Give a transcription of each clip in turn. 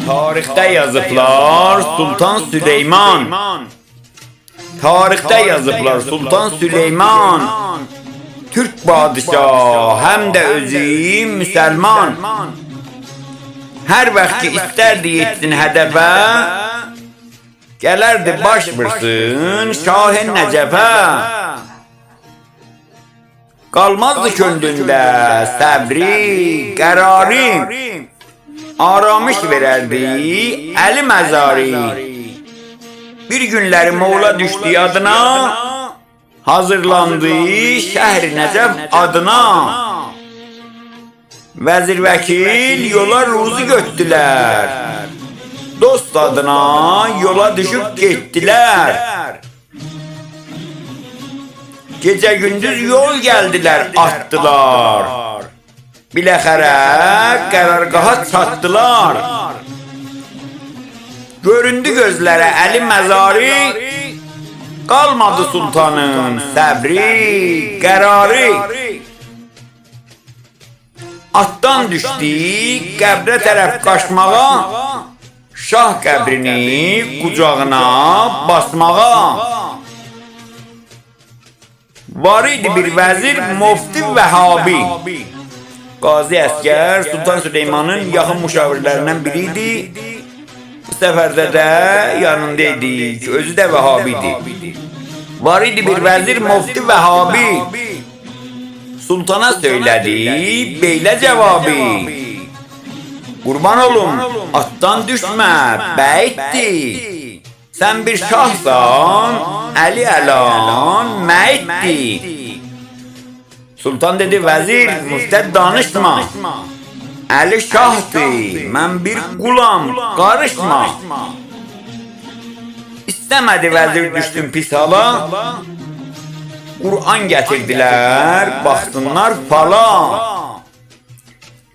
Tarixte yazıblar Sultan Süleyman. Tarixte yazıblar Sultan Süleyman. Türk padişah hem de özü Müslüman. Her vakti isterdi yetsin hedefe, gelerdi baş vursun Şah-ı Necefe. Kalmazdı könlünde sabri, kararı, aramış vererdi eli mezarı. Bir günleri Moğla düştü adına, hazırlandı şehri Necef adına. Vezir vekil yola ruzu götürdüler, dost adına yola düşüp gittiler. Gece gündüz yol geldiler attılar, bilahare karargaha çattılar. Göründü gözlere eli mezarı, kalmadı sultanın sabri, kararı. Attan düştü qəbrə tərəf qaçmağa, şah qəbrini qucağına basmağa. Var idi bir vəzir Mufti Vəhabi. Qazi Əsgər Sultan Süleymanın yaxın müşavirlərindən biri idi. Bu səfərdə də yanında idik, özü də Vəhabidi. Var idi bir vəzir Mufti Vəhabi. Sultana söyledi beyle cevabı: kurban olum attan düşme beytti. Sen bir şahsan eli elan meytti. Sultan dedi vezir müftet danışma. Eli şahtı ben bir kulam karışma. İstemedi vezir düştüm pis hala. Kur'an getirdiler, baksınlar fala.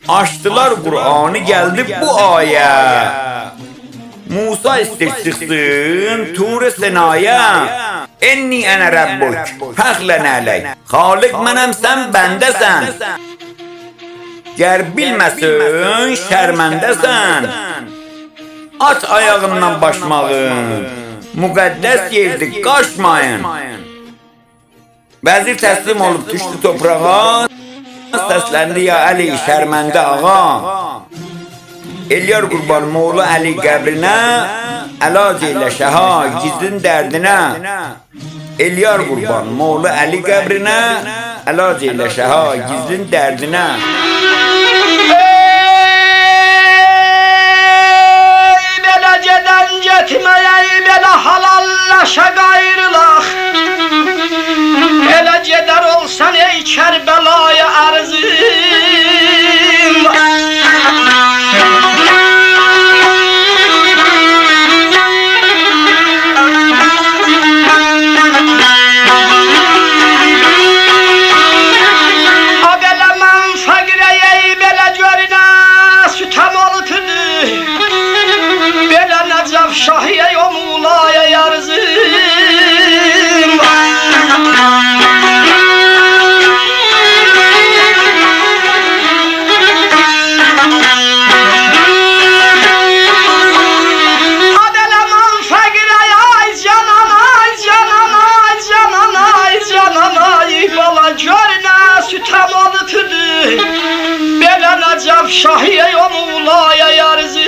Açtılar Kur'an'ı geldi bu ayet. Musa istir çıksın Tur-i Sina'ya. Enni ene rabbuk fəxlən əleyk. Xalik mənəm sen bendesen. Ger bilməsin şərməndəsən. Aç ayağından başmağın. Müqəddəs yerdir qaçmayın. Vəzir təslim olub düşdü toprağa, səsləndi ya Əli şərməndə ağa. Eliyar qurban Moğlu Əli qəbrinə, əlac elə şəha gizlin dərdinə. Eliyar qurban Moğlu Əli qəbrinə, əlac elə şəha gizlin dərdinə. Ey belə gedən getməyək, belə halallaşa qayrılaq. Elə gedər olsan ey Kərbəlaya ərzim. A belə mən fəqirəyək, belə görünə sütəm oltudur. Belə Nəcəf şahiyək o Muğlaya ərzim. Şahiye o Muğlaya yarzı.